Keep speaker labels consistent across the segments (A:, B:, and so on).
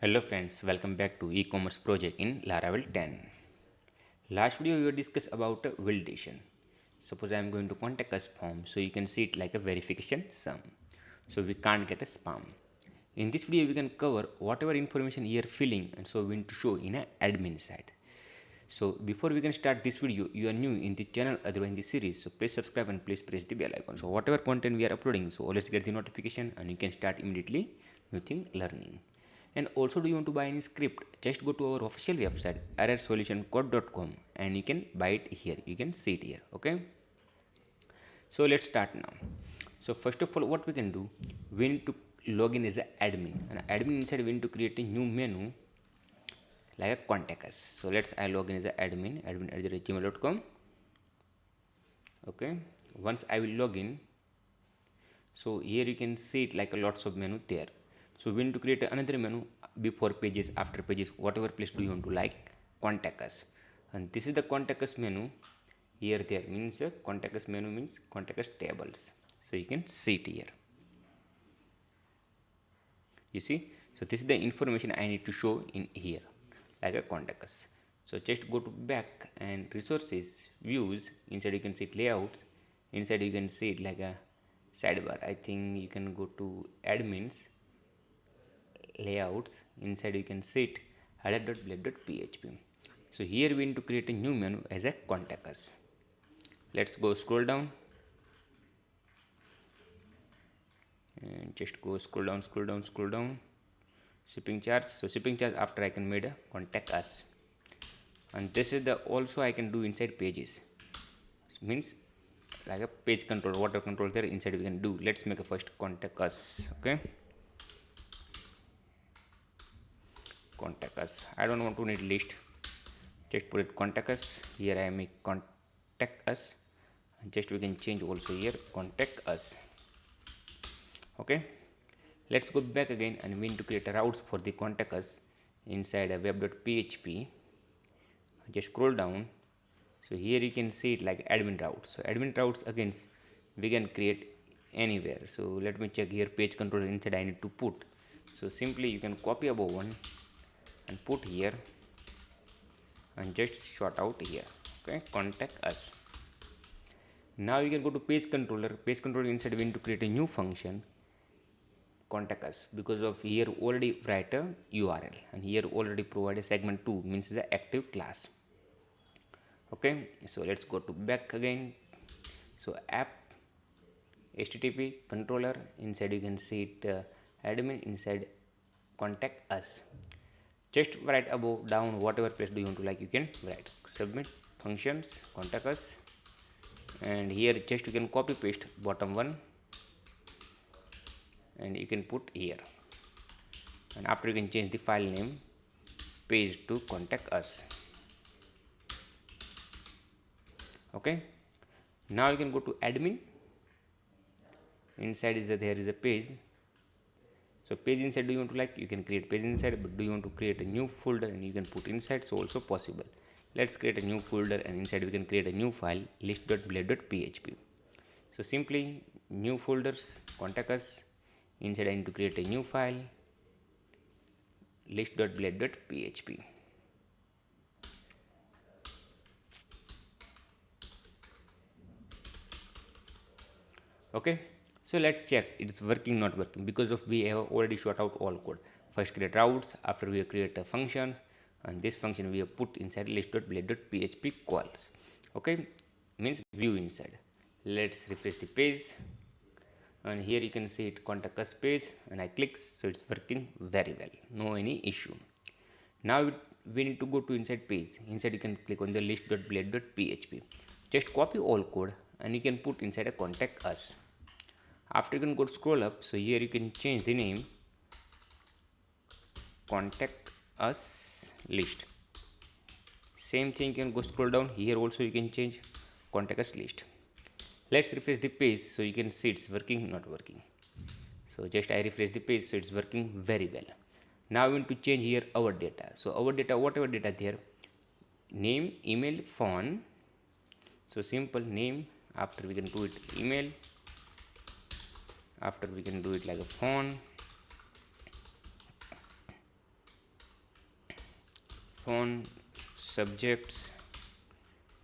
A: Hello friends, welcome back to e-commerce project in Laravel 10. Last video we discussed about validation. Suppose I am going to contact us form, so you can see it like a verification sum. So we can't get a spam. In this video we can cover whatever information you are filling, and so we need to show in an admin side. So before we can start this video, you are new in the channel, otherwise in the series, so please subscribe and please press the bell icon. So whatever content we are uploading, so always get the notification and you can start immediately new thing learning. And also, do you want to buy any script? Just go to our official website errorsolutioncode.com and you can buy it here. You can see it here. Okay. So let's start now. So first of all, what we can do, we need to log in as an admin. And admin inside we need to create a new menu like a contact us. So I log in as an admin@gmail.com. Okay. Once I will log in, so here you can see it like a lots of menu there. So we need to create another menu before pages, after pages, whatever place do you want to like contact us. And this is the contact us menu. Here there means contact us menu means contact us tables. So you can see it here. You see, so this is the information I need to show in here like a contact us. So just go to back and resources, views. Inside you can see it layouts. Inside you can see it like a sidebar. I think you can go to admins, layouts. Inside you can see it header.blade.php. So here we need to create a new menu as a contact us. Let's go scroll down and just go scroll down. Shipping charge. So shipping charge after I can made a contact us. And this is the also I can do inside pages. So means like a page control, water control there inside we can do. Let's make a first contact us. Okay. Contact us. I don't want to need list. Just put it contact us. Here I make contact us. And just we can change also here contact us. Okay. Let's go back again and we need to create a routes for the contact us inside a web.php. Just scroll down. So here you can see it like admin routes. So admin routes again we can create anywhere. So let me check here page controller inside I need to put. So simply you can copy above one and put here and just short out here. Okay, contact us. Now you can go to page controller. Page controller inside we need to create a new function contact us, because of here already write a URL and here already provide a segment 2 means the active class. Okay, so let's go to back again. So app http controller inside you can see it admin inside contact us. Just write above down whatever place do you want to like, you can write submit functions contact us, and here just you can copy paste bottom one and you can put here, and after you can change the file name page to contact us. Okay, now you can go to admin. Inside is there is a page. So page inside do you want to like, you can create page inside, but do you want to create a new folder and you can put inside, so also possible. Let's create a new folder and inside we can create a new file list.blade.php. So simply new folders contact us. Inside I need to create a new file list.blade.php. Okay, so let's check it's working not working, because of we have already short out all code. First create routes, after we create a function, and this function we have put inside list.blade.php calls. Okay, means view inside. Let's refresh the page and here you can see it contact us page and I click, so it's working very well, no any issue. Now we need to go to inside page. Inside you can click on the list.blade.php. Just copy all code and you can put inside a contact us. After you can go to scroll up, so here you can change the name contact us list. Same thing, you can go scroll down here also you can change contact us list. Let's refresh the page so you can see it's working not working. So just I refresh the page, so it's working very well. Now we need to change here our data. So our data, whatever data there, name, email, phone. So simple name, after we can do it email, after we can do it like a phone, phone, subjects,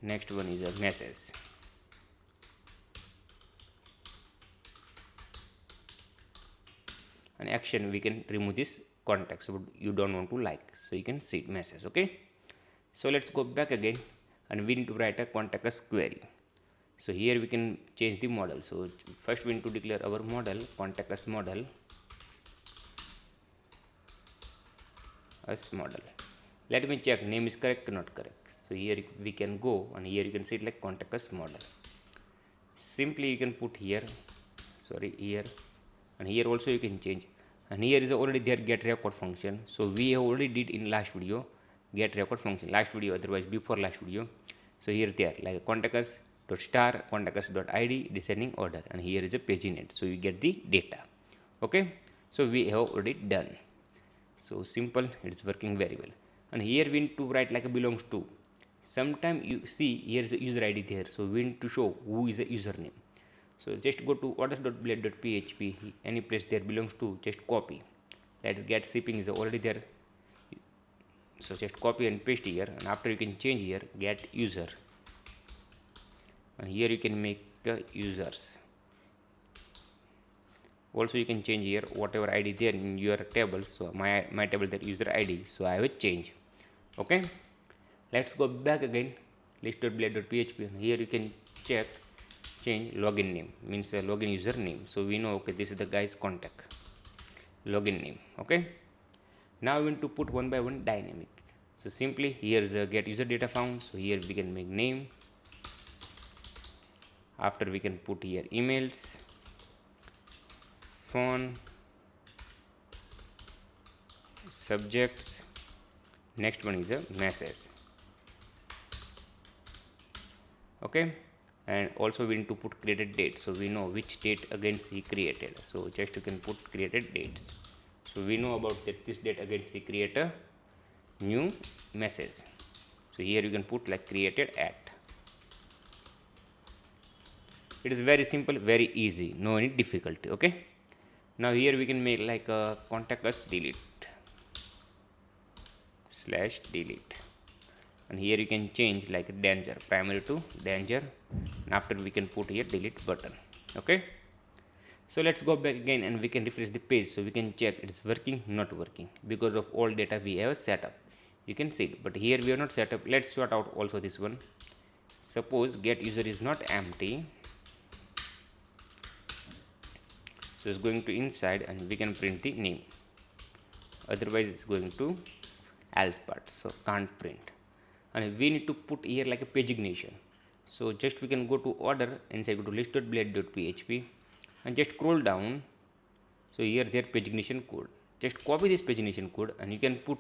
A: next one is a message. And action, we can remove this context, but you don't want to like, so you can see message. Okay, so let's go back again, and we need to write a contact us query. So here we can change the model. So first we need to declare our model, contact us model, model. Let me check name is correct or not correct. So here we can go, and here you can see it like contact us model. Simply you can put here, sorry, here, and here also you can change. And here is already there get record function. So we have already did in last video get record function, last video, otherwise before last video. So here there like contact us dot star contact us dot id descending order, and here is a paginate, so you get the data. Okay, so we have already done. So simple, it's working very well. And here we need to write like a belongs to. Sometime you see here is a user id there, so we need to show who is a username. So just go to orders.blade.php, any place there belongs to, just copy. Let's get shipping is already there, so just copy and paste here, and after you can change here get user, and here you can make users. Also you can change here whatever id there in your table. So my table there user id, so I will change. Okay, let's go back again, list.blade.php, and here you can check change login name, means login user name. So we know, okay, this is the guy's contact login name. Okay, now we need to put one by one dynamic. So simply here is the get user data found. So here we can make name, after we can put here emails, phone, subjects, next one is a message. Okay, and also we need to put created date, so we know which date against he created. So just you can put created dates, so we know about that this date against he create a new message. So here you can put like created at. It is very simple, very easy, no any difficulty. Okay, now here we can make like a contact us delete slash delete, and here you can change like danger primary to danger, and after we can put here delete button. Okay, so let's go back again and we can refresh the page, so we can check it's working not working because of all data we have set up. You can see it, but here we are not set up. Let's sort out also this one. Suppose get user is not empty, so it's going to inside, and we can print the name, otherwise it's going to else part, so can't print. And we need to put here like a pagination. So just we can go to order, inside go to list.blade.php, and just scroll down. So here there pagination code, just copy this pagination code, and you can put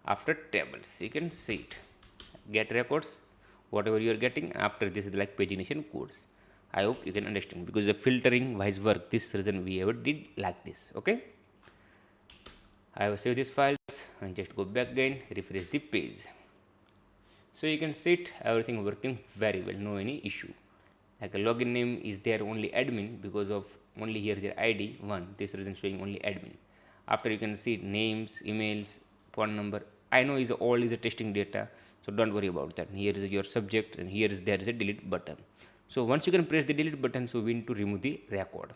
A: after tables. You can see it, get records, whatever you are getting. After this is like pagination codes. I hope you can understand, because the filtering wise work, this reason we ever did like this. Okay, I will save these files and just go back again, refresh the page. So you can see it, everything working very well, no any issue. Like a login name is there only admin, because of only here their id 1, this reason showing only admin. After you can see names, emails, phone number. I know is all is a testing data, so don't worry about that. Here is your subject, and here is there is a delete button. So once you can press the delete button, so we need to remove the record.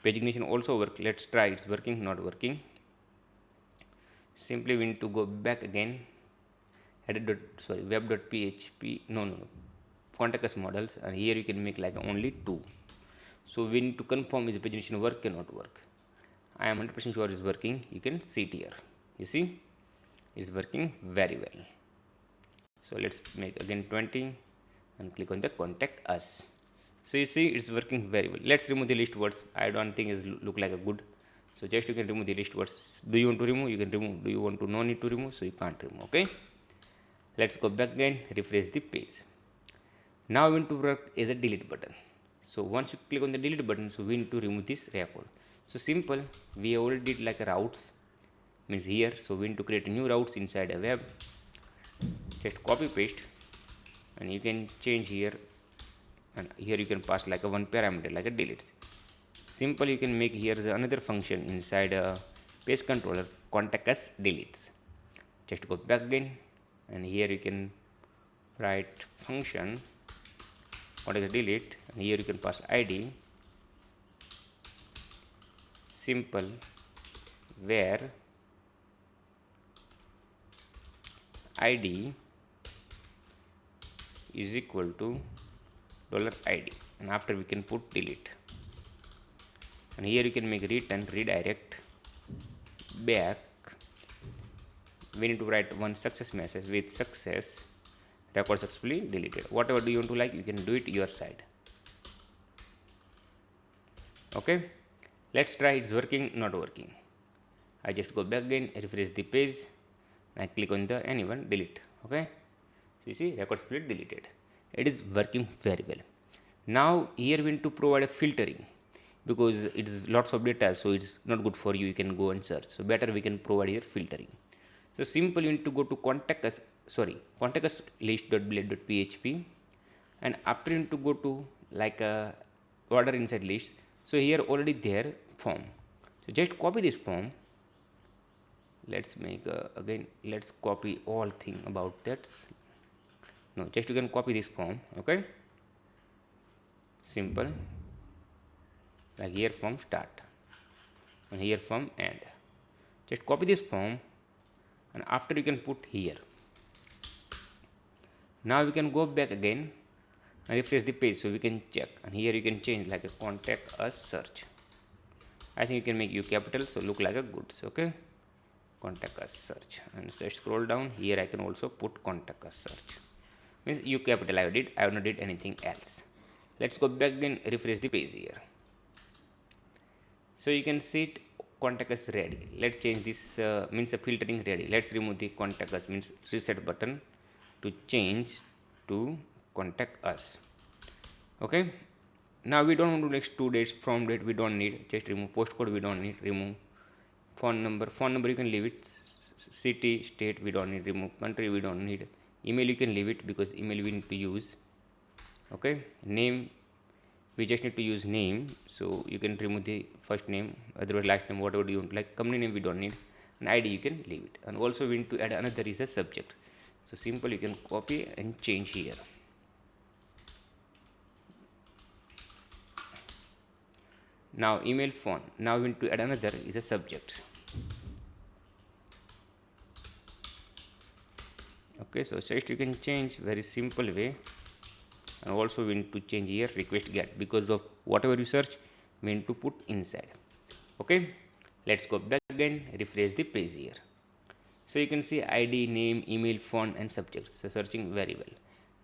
A: Pagination also work. Let's try, it's working not working. Simply we need to go back again, web.php, no, contact us models, and here you can make like only 2. So we need to confirm is pagination work cannot work. I am 100% sure is working. You can see it here, you see it's working very well. So let's make again 20 and click on the contact us. So you see it's working very well. Let's remove the list words. I don't think it look like a good. So just you can remove the list words. Do you want to remove? You can remove. Do you want to no need to remove? So you can't remove. Okay, let's go back again, refresh the page. Now we need to work as a delete button. So once you click on the delete button, so we need to remove this record. So simple, we already did like a routes, means here. So we need to create a new routes inside a web. Just copy paste, and you can change here, and here you can pass like a one parameter like a deletes. Simple, you can make here is another function inside a page controller, contact us deletes. Just go back again, and here you can write function context delete, and here you can pass id simple where id is equal to $id, and after we can put delete, and here you can make return redirect back. We need to write one success message with success record successfully deleted. Whatever do you want to like, you can do it your side. Okay, let's try it's working, not working. I just go back again, refresh the page, I click on the anyone delete. Okay, so you see record split deleted. It is working very well. Now here we need to provide a filtering because it's lots of data, so it's not good for you. You can go and search. So better we can provide here filtering. So simple, you need to go to contact us list.blade.php, and after you need to go to like a order inside list. So here already there form. So just copy this form. Let's make again. Let's copy all thing about that. No, just you can copy this form. Okay. Simple. Like here from start and here from end. Just copy this form, and after you can put here. Now we can go back again and refresh the page so we can check, and here you can change like a contact us search. I think you can make U capital so look like a goods. Okay, contact us search, and so scroll down here. I can also put contact us search, means U capital. I have not did anything else. Let's go back again, refresh the page here. So you can see it contact us ready. Let's change this means a filtering ready. Let's remove the contact us means reset button to change to contact us. Okay, now we don't want to next 2 days from date, we don't need. Just remove postcode, we don't need. Remove phone number you can leave it. City state we don't need. Remove country, we don't need. Email you can leave it because email we need to use. Okay, name we just need to use name, so you can remove the first name, otherwise last name, whatever you want. Like company name we don't need, and id you can leave it. And also we need to add another is a subject. So simple, you can copy and change here. Now email phone, now we need to add another is a subject. Okay, so just you can change very simple way. And also we need to change here request get, because of whatever you search we need to put inside. Okay, let's go back again, refresh the page here. So you can see id, name, email, phone and subjects. So searching very well.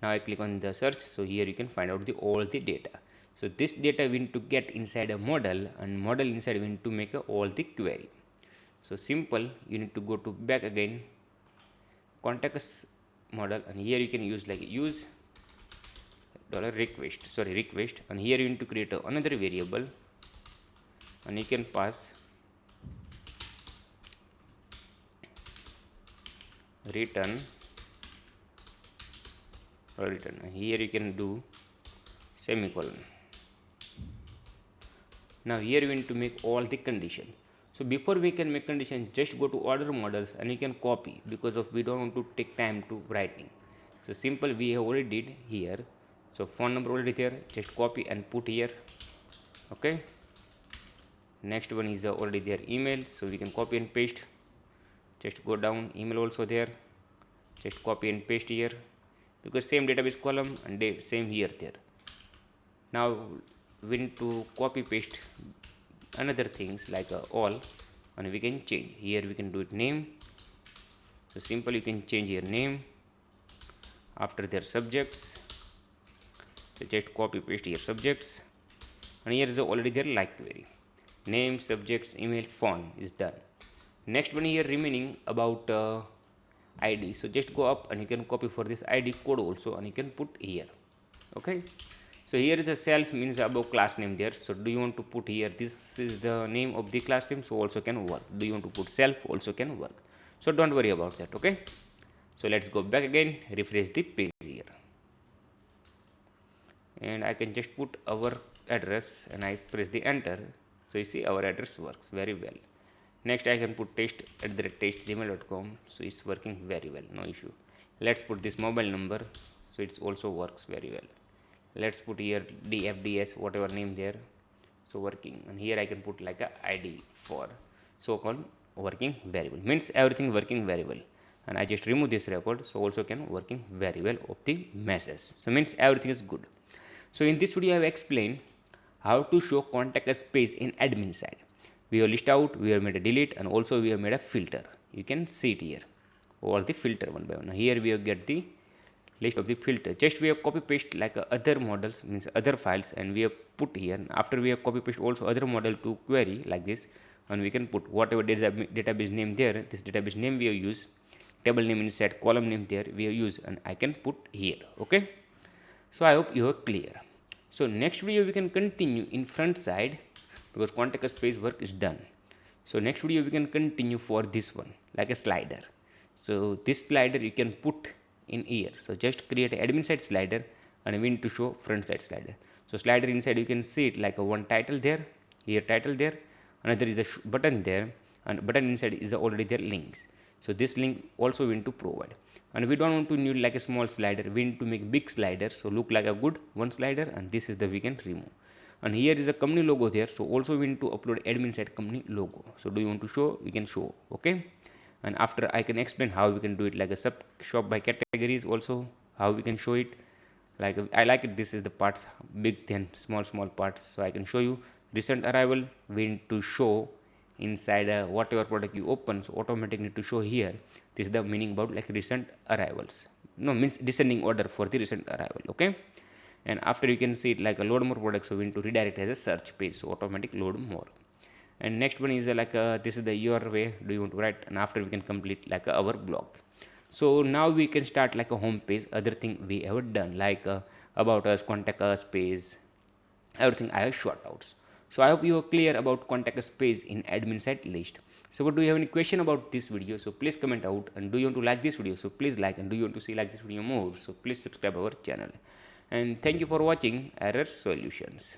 A: Now I click on the search, so here you can find out the all the data. So this data we need to get inside a model, and model inside we need to make all the query. So simple, you need to go to back again, contact us model, and here you can use like use request, and here you need to create another variable, and you can pass return, and here you can do semicolon. Now here we need to make all the condition. So before we can make condition, just go to order models and you can copy, because of we don't want to take time to writing. So simple, we have already did here. So phone number already there, just copy and put here. Okay, next one is already there email, so we can copy and paste. Just go down, email also there, just copy and paste here, because same database column and same here there. Now we need to copy paste another things like all, and we can change here. We can do it name. So simple, you can change your name after their subjects. So just copy paste here subjects, and here is already there like query, name, subjects, email, phone is done. Next one here remaining about id. So just go up and you can copy for this id code also, and you can put here. Okay, so here is a self means above class name there. So do you want to put here this is the name of the class name, so also can work. Do you want to put self, also can work. So don't worry about that. Okay, so let's go back again, refresh the page here, and I can just put our address and I press the enter. So you see our address works very well. Next I can put test@testgmail.com, so it's working very well, no issue. Let's put this mobile number, so it's also works very well. Let's put here dfds, whatever name there, so working. And here I can put like a id for so called working very well, means everything working very well. And I just remove this record, so also can working very well of the message, so means everything is good. So in this video I have explained how to show contact us page in admin side. We have list out, we have made a delete, and also we have made a filter. You can see it here, all the filter one by one. Here we have get the list of the filter. Just we have copy paste like other models, means other files, and we have put here. After we have copy paste also other model to query like this, and we can put whatever database name there, this database name we have used, table name inside, column name there we have used, and I can put here. Okay, so I hope you are clear. So next video we can continue in front side, because contact us page work is done. So next video we can continue for this one like a slider. So this slider you can put in here. So just create an admin side slider and we need to show front side slider. So slider inside you can see it like a one title there, here title there, another is a button there, and button inside is already there links. So this link also we need to provide. And we don't want to need like a small slider, we need to make big slider, so look like a good one slider, and this is the we can remove. And here is a company logo there, so also we need to upload admin side company logo. So do you want to show, we can show. Okay, and after I can explain how we can do it like a sub shop by categories, also how we can show it. Like I like it, this is the parts big then small parts, so I can show you. Recent arrival we need to show inside whatever product you open, so automatically need to show here. This is the meaning about like recent arrivals, no means descending order for the recent arrival. Okay, and after you can see it like a load more products, so we need to redirect as a search page, so automatic load more. And next one is like this is the your way do you want to write, and after we can complete like our blog. So now we can start like a home page, other thing we have done like about us, contact us page, everything I have short outs. So I hope you are clear about contact us page in admin site list. So do you have any question about this video, so please comment out. And do you want to like this video, so please like. And do you want to see like this video more, so please subscribe our channel. And thank you for watching Error Solutions.